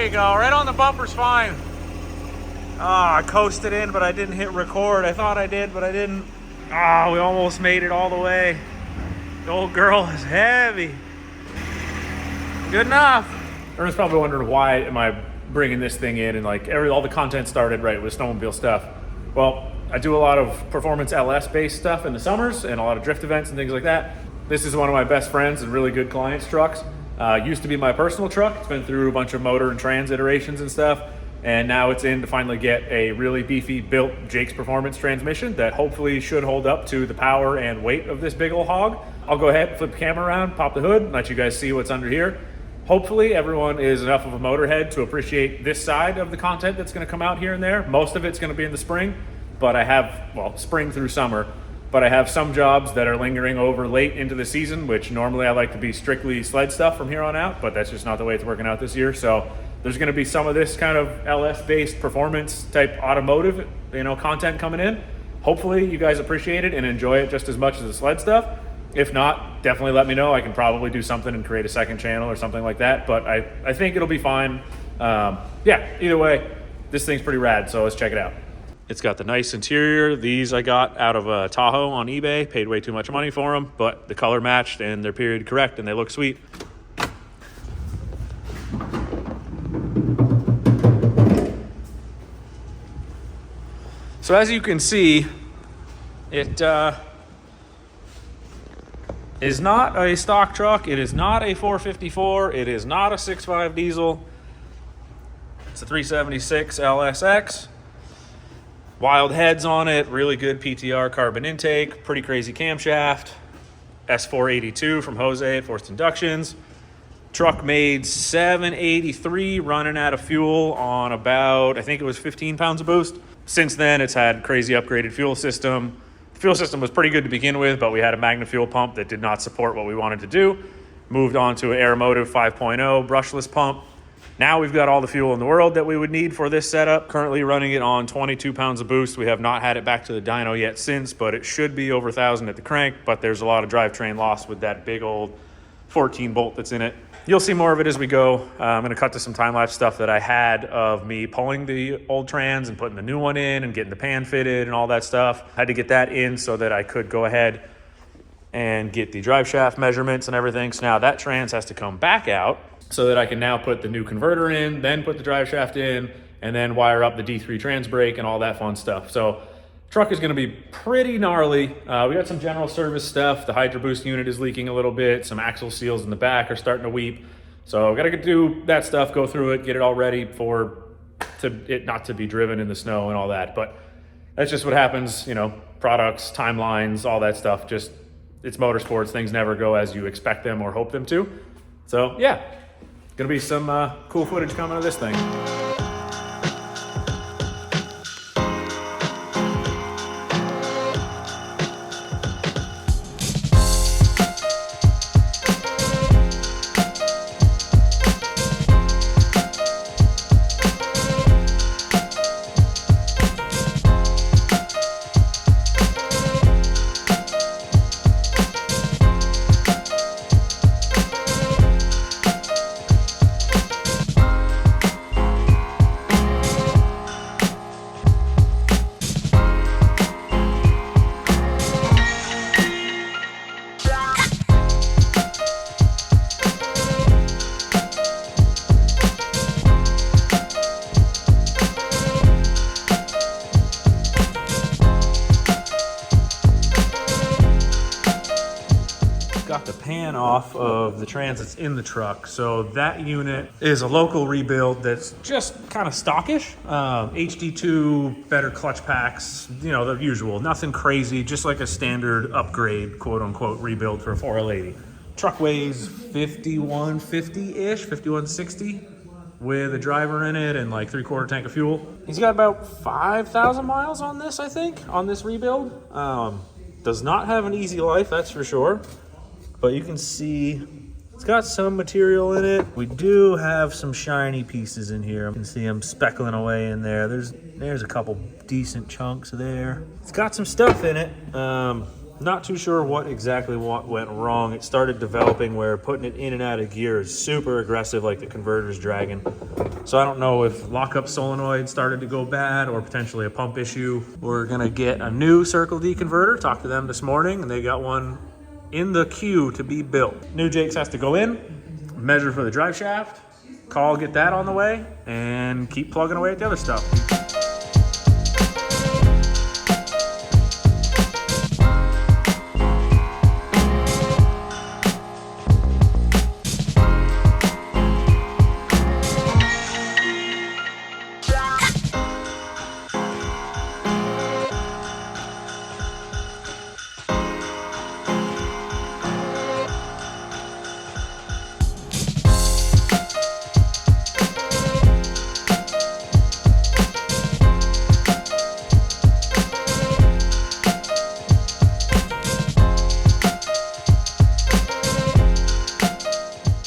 you go, right on the bumper's fine. I coasted in, but I didn't hit record. I thought I did, but I didn't. We almost made it all the way. The old girl is heavy. Good enough. Everyone's probably wondering, why am I bringing this thing in, and like all the content started right with snowmobile stuff. Well, I do a lot of performance LS based stuff in the summers and a lot of drift events and things like that. This is one of my best friends and really good clients' trucks. Used to be my personal truck. It's been through a bunch of motor and trans iterations and stuff. And now it's in to finally get a really beefy built Jakes performance transmission that hopefully should hold up to the power and weight of this big old hog. I'll go ahead, flip the camera around, pop the hood, and let you guys see what's under here. Hopefully everyone is enough of a motorhead to appreciate this side of the content that's gonna come out here and there. Most of it's gonna be in the spring, but I have, well, spring through summer, but I have some jobs that are lingering over late into the season, which normally I like to be strictly sled stuff from here on out, but that's just not the way it's working out this year. So there's going to be some of this kind of LS-based performance type automotive, content coming in. Hopefully you guys appreciate it and enjoy it just as much as the sled stuff. If not, definitely let me know. I can probably do something and create a second channel or something like that, but I think it'll be fine. Either way, this thing's pretty rad, so let's check it out. It's got the nice interior. These I got out of a Tahoe on eBay. Paid way too much money for them, but the color matched and they're period correct and they look sweet. So as you can see, it is not a stock truck. It is not a 454. It is not a 6.5 diesel. It's a 376 LSX. Wild heads on it, really good PTR carbon intake, pretty crazy camshaft. S482 from Jose at Forced Inductions. Truck made 783 running out of fuel on about, I think it was 15 pounds of boost. Since then, it's had crazy upgraded fuel system. The fuel system was pretty good to begin with, but we had a Magna fuel pump that did not support what we wanted to do. Moved on to an Aeromotive 5.0 brushless pump. Now we've got all the fuel in the world that we would need for this setup. Currently running it on 22 pounds of boost. We have not had it back to the dyno yet since, but it should be over 1,000 at the crank, but there's a lot of drivetrain loss with that big old 14 bolt that's in it. You'll see more of it as we go. I'm gonna cut to some time-lapse stuff that I had of me pulling the old trans and putting the new one in and getting the pan fitted and all that stuff. I had to get that in so that I could go ahead and get the drive shaft measurements and everything. So now that trans has to come back out so that I can now put the new converter in, then put the drive shaft in, and then wire up the D3 Transbrake and all that fun stuff. So truck is gonna be pretty gnarly. We got some general service stuff. The Hydro Boost unit is leaking a little bit. Some axle seals in the back are starting to weep. So gotta do that stuff, go through it, get it all ready for it not to be driven in the snow and all that. But that's just what happens, products, timelines, all that stuff. Just, it's motorsports. Things never go as you expect them or hope them to. So yeah, gonna be some cool footage coming of this thing. Got the pan off of the trans that's in the truck. So that unit is a local rebuild that's just kind of stockish. HD2, better clutch packs, the usual. Nothing crazy, just like a standard upgrade, quote unquote, rebuild for a 4L80. Truck weighs 5150-ish, 5160 with a driver in it and like 3/4 tank of fuel. He's got about 5,000 miles on this, I think, on this rebuild. Does not have an easy life, that's for sure. But you can see it's got some material in it. We do have some shiny pieces in here. You can see them speckling away in there. There's a couple decent chunks there. It's got some stuff in it. Not too sure what exactly went wrong. It started developing where putting it in and out of gear is super aggressive, like the converter's dragging. So I don't know if lockup solenoid started to go bad or potentially a pump issue. We're gonna get a new Circle D converter. Talked to them this morning and they got one in the queue to be built. New Jakes has to go in, measure for the drive shaft, get that on the way, and keep plugging away at the other stuff.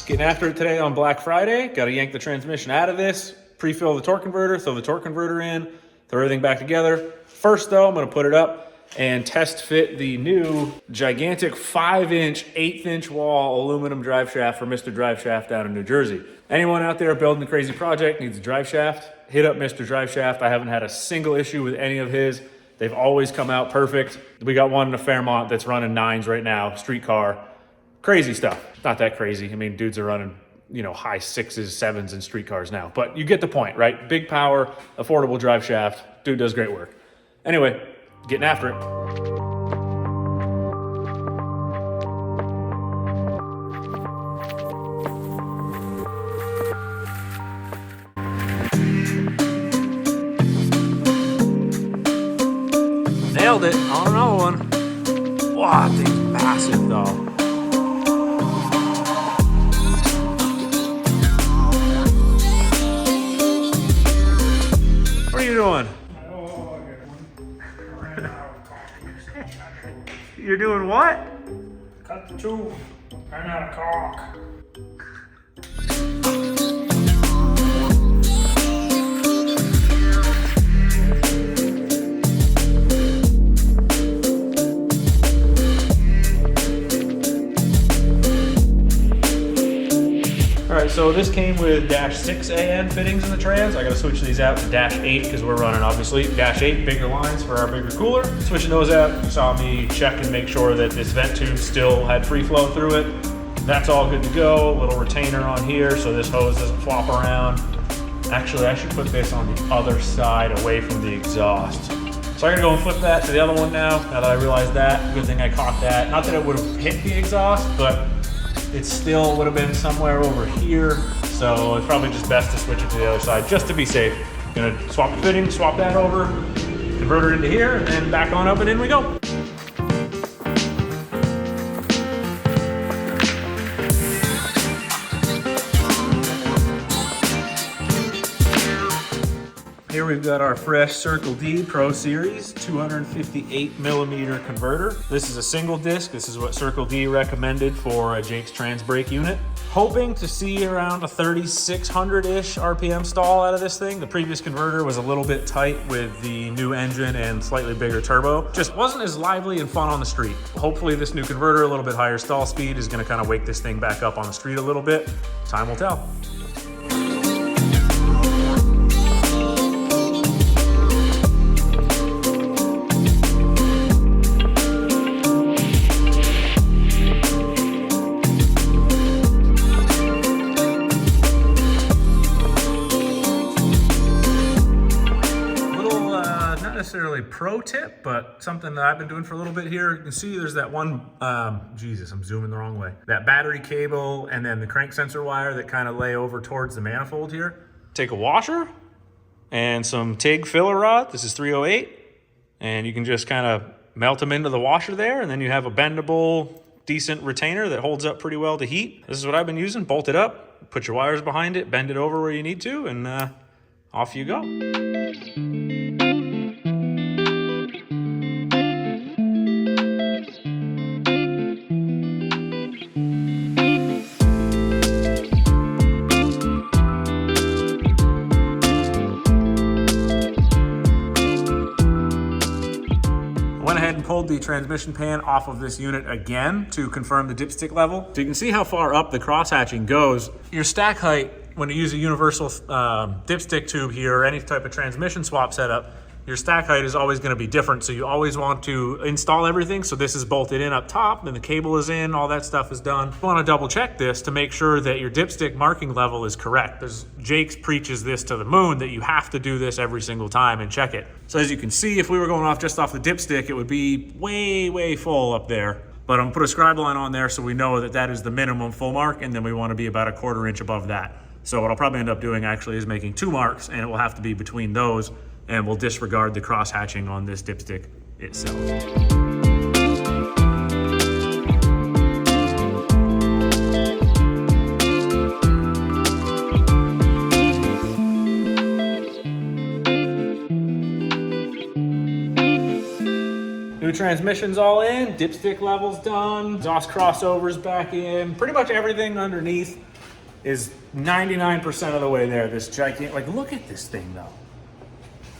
Getting after it today on Black Friday. Got to yank the transmission out of this, pre-fill the torque converter, throw the torque converter in, throw everything back together. First though, I'm going to put it up and test fit the new gigantic 5-inch, 1/8-inch wall aluminum drive shaft for Mr. Drive Shaft down in New Jersey. Anyone out there building a crazy project needs a drive shaft, hit up Mr. Drive Shaft. I haven't had a single issue with any of his. They've always come out perfect. We got one in a Fairmont that's running 9s right now, street car. Crazy stuff. Not that crazy. I mean, dudes are running, you know, high 6s, 7s in street cars now. But you get the point, right? Big power, affordable drive shaft. Dude does great work. Anyway, getting after it. Nailed it on another one. Wow, that thing's massive though. What are you doing? You're doing what? Cut the tube, ran out of caulk. Alright, so this came with -6 AN fittings in the trans. I gotta switch these out to -8 because we're running obviously -8 bigger lines for our bigger cooler. Switching those out, you saw me check and make sure that this vent tube still had free flow through it. That's all good to go. Little retainer on here so this hose doesn't flop around. Actually, I should put this on the other side away from the exhaust. So I gotta go and flip that to the other one now that I realized that. Good thing I caught that. Not that it would have hit the exhaust, but it still would have been somewhere over here. So it's probably just best to switch it to the other side just to be safe. Gonna swap the fitting, swap that over, convert it into here, and then back on up and in we go. Here we've got our fresh Circle D Pro Series 258mm converter. This is a single disc. This is what Circle D recommended for a Jakes Transbrake unit. Hoping to see around a 3,600-ish RPM stall out of this thing. The previous converter was a little bit tight with the new engine and slightly bigger turbo. Just wasn't as lively and fun on the street. Hopefully this new converter, a little bit higher stall speed, is gonna kind of wake this thing back up on the street a little bit. Time will tell. Necessarily pro tip, but something that I've been doing for a little bit here. You can see there's that one, Jesus, I'm zooming the wrong way. That battery cable and then the crank sensor wire that kind of lay over towards the manifold here. Take a washer and some TIG filler rod. This is 308. And you can just kind of melt them into the washer there. And then you have a bendable, decent retainer that holds up pretty well to heat. This is what I've been using. Bolt it up, put your wires behind it, bend it over where you need to, and off you go. ahead and pulled the transmission pan off of this unit again to confirm the dipstick level. So you can see how far up the cross hatching goes. Your stack height, when you use a universal dipstick tube here or any type of transmission swap setup, your stack height is always going to be different. So you always want to install everything. So this is bolted in up top and the cable is in, all that stuff is done. You want to double check this to make sure that your dipstick marking level is correct. Jakes preaches this to the moon that you have to do this every single time and check it. So as you can see, if we were going off just off the dipstick, it would be way, way full up there. But I'm gonna put a scribe line on there so we know that that is the minimum full mark, and then we want to be about 1/4 inch above that. So what I'll probably end up doing actually is making 2 marks, and it will have to be between those, and we'll disregard the cross hatching on this dipstick itself. New transmission's all in, dipstick level's done, exhaust crossovers back in, pretty much everything underneath is 99% of the way there. This gigantic, like, look at this thing though.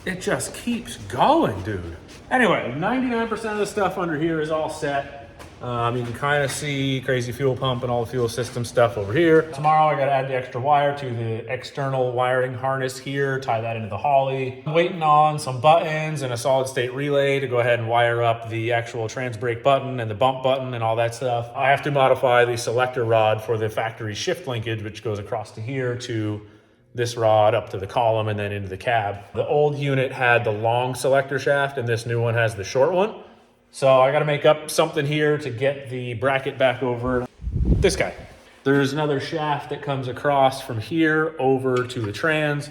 It just keeps going, dude. Anyway, 99% of the stuff under here is all set. You can kind of see crazy fuel pump and all the fuel system stuff over here. Tomorrow I gotta add the extra wire to the external wiring harness here, tie that into the Holly. I'm waiting on some buttons and a solid state relay to go ahead and wire up the actual transbrake button and the bump button and all that stuff. I have to modify the selector rod for the factory shift linkage, which goes across to here to this rod up to the column and then into the cab. The old unit had the long selector shaft and this new one has the short one. So I gotta make up something here to get the bracket back over this guy. There's another shaft that comes across from here over to the trans.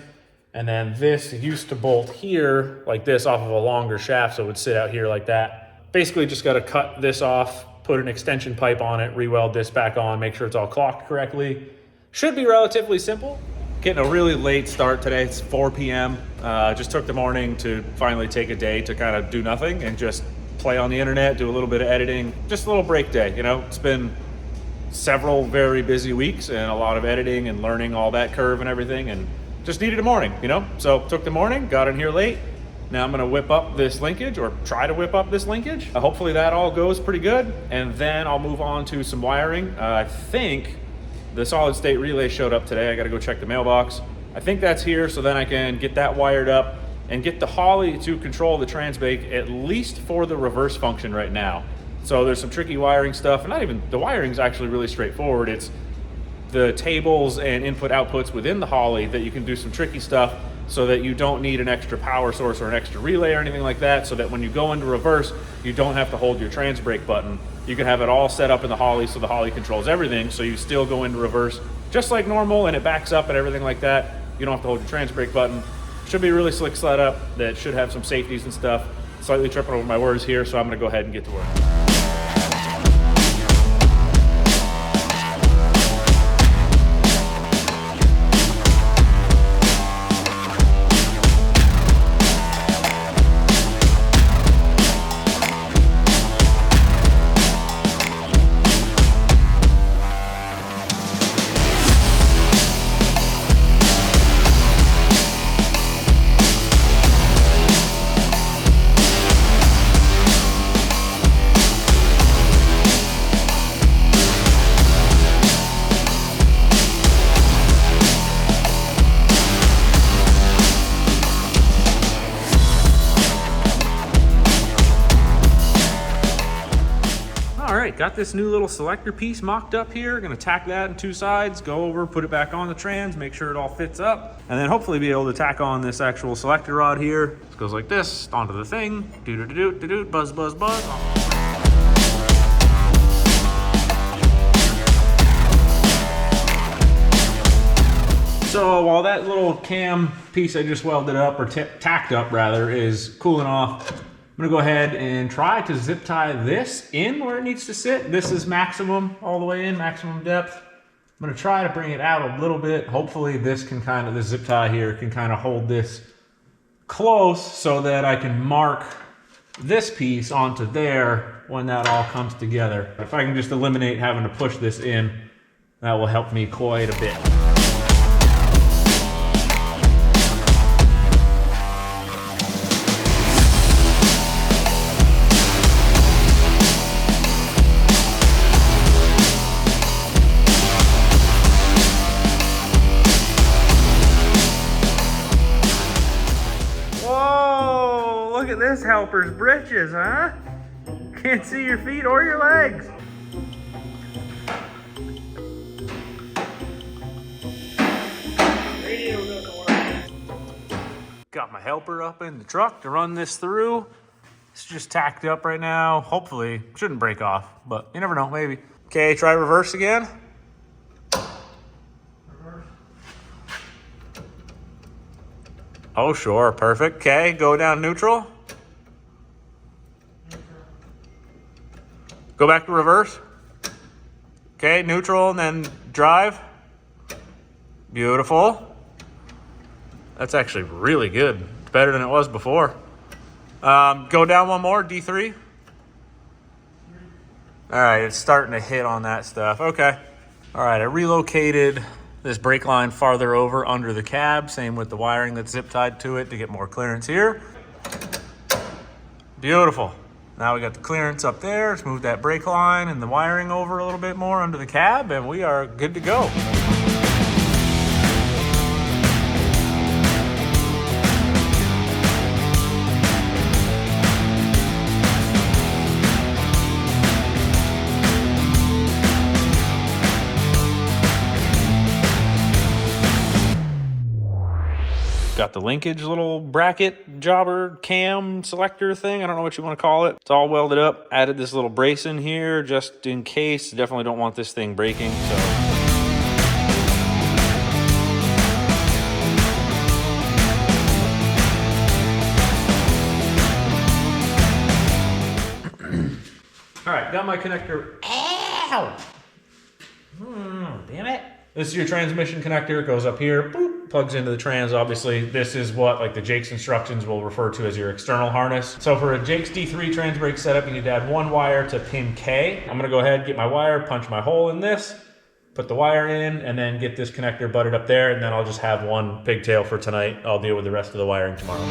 And then this used to bolt here like this off of a longer shaft, so it would sit out here like that. Basically just gotta cut this off, put an extension pipe on it, re-weld this back on, make sure it's all clocked correctly. Should be relatively simple. Getting a really late start today. It's 4 p.m. Just took the morning to finally take a day to kind of do nothing and just play on the internet, do a little bit of editing. Just a little break day, you know? It's been several very busy weeks and a lot of editing and learning all that curve and everything, and just needed a morning, you know? So took the morning, got in here late. Now I'm gonna whip up this linkage, or try to whip up this linkage. Hopefully that all goes pretty good. And then I'll move on to some wiring. I think the solid state relay showed up today. I gotta go check the mailbox. I think that's here, so then I can get that wired up and get the Holly to control the transbrake, at least for the reverse function right now. So there's some tricky wiring stuff, and not even, the wiring's actually really straightforward. It's the tables and input outputs within the Holly that you can do some tricky stuff so that you don't need an extra power source or an extra relay or anything like that, so that when you go into reverse, you don't have to hold your transbrake button. You can have it all set up in the Holly so the Holly controls everything, so you still go into reverse just like normal and it backs up and everything like that. You don't have to hold your transbrake button. Should be a really slick setup that should have some safeties and stuff. Slightly tripping over my words here, so I'm gonna go ahead and get to work. Got this new little selector piece mocked up here. Gonna tack that in 2 sides, go over, put it back on the trans, make sure it all fits up, and then hopefully be able to tack on this actual selector rod here. This goes like this, onto the thing, do-do-do-do-do-do, buzz, buzz, buzz. So while that little cam piece I just welded up, or tacked up rather, is cooling off, I'm gonna go ahead and try to zip tie this in where it needs to sit. This is maximum all the way in, maximum depth. I'm gonna try to bring it out a little bit. Hopefully this can kind of, this zip tie here can kind of hold this close so that I can mark this piece onto there when that all comes together. If I can just eliminate having to push this in, that will help me quite a bit. this helper's britches, huh? Can't see your feet or your legs. Radio doesn't work. Got my helper up in the truck to run this through. It's just tacked up right now. Hopefully, shouldn't break off, but you never know, maybe. Okay, try reverse again. Reverse. Oh, sure, perfect. Okay, go down neutral. Go back to reverse. Okay, neutral and then drive. Beautiful. That's actually really good. It's better than it was before. Go down one more, D3. All right, it's starting to hit on that stuff. Okay. All right, I relocated this brake line farther over under the cab. Same with the wiring that's zip tied to it to get more clearance here. Beautiful. Now we got the clearance up there. Let's move that brake line and the wiring over a little bit more under the cab, and we are good to go. Got the linkage little bracket jobber cam selector thing. I don't know what you want to call it. It's all welded up. Added this little brace in here just in case. Definitely don't want this thing breaking. So. All right, got my connector. Ow! Damn it. This is your transmission connector. It goes up here, boop, plugs into the trans. Obviously, this is what like the Jakes instructions will refer to as your external harness. So for a Jakes D3 Transbrake setup, you need to add one wire to pin K. I'm gonna go ahead, get my wire, punch my hole in this, put the wire in, and then get this connector butted up there, and then I'll just have one pigtail for tonight. I'll deal with the rest of the wiring tomorrow.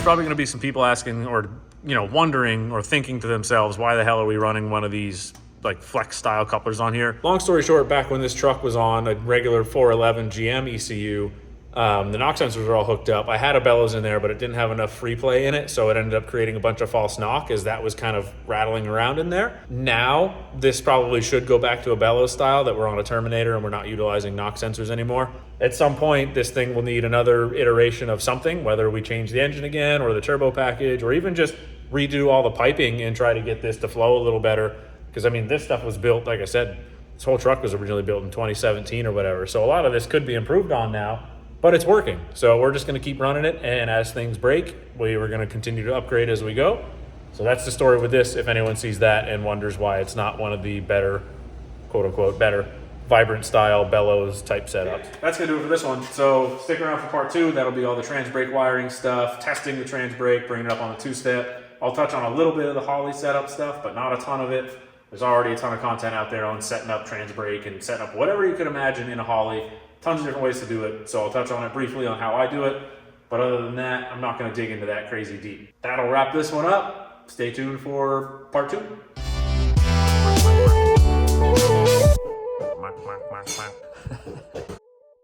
Probably going to be some people asking or wondering or thinking to themselves, why the hell are we running one of these like flex style couplers on here? Long story short, back when this truck was on a regular 411 GM ECU, the knock sensors were all hooked up. I had a bellows in there, but it didn't have enough free play in it, so it ended up creating a bunch of false knock as that was kind of rattling around in there. Now, this probably should go back to a bellows style that we're on a Terminator and we're not utilizing knock sensors anymore. At some point, this thing will need another iteration of something, whether we change the engine again or the turbo package, or even just redo all the piping and try to get this to flow a little better. Because I mean, this stuff was built, like I said, this whole truck was originally built in 2017 or whatever. So a lot of this could be improved on now, but it's working. So we're just gonna keep running it, and as things break, we were gonna continue to upgrade as we go. So that's the story with this, if anyone sees that and wonders why it's not one of the better, quote unquote, better vibrant style bellows type setups. That's gonna do it for this one. So stick around for part 2. That'll be all the Transbrake wiring stuff, testing the Transbrake, bringing it up on the 2-step. I'll touch on a little bit of the Holley setup stuff, but not a ton of it. There's already a ton of content out there on setting up Transbrake and setting up whatever you could imagine in a Holley. Tons of different ways to do it. So I'll touch on it briefly on how I do it. But other than that, I'm not gonna dig into that crazy deep. That'll wrap this one up. Stay tuned for part 2.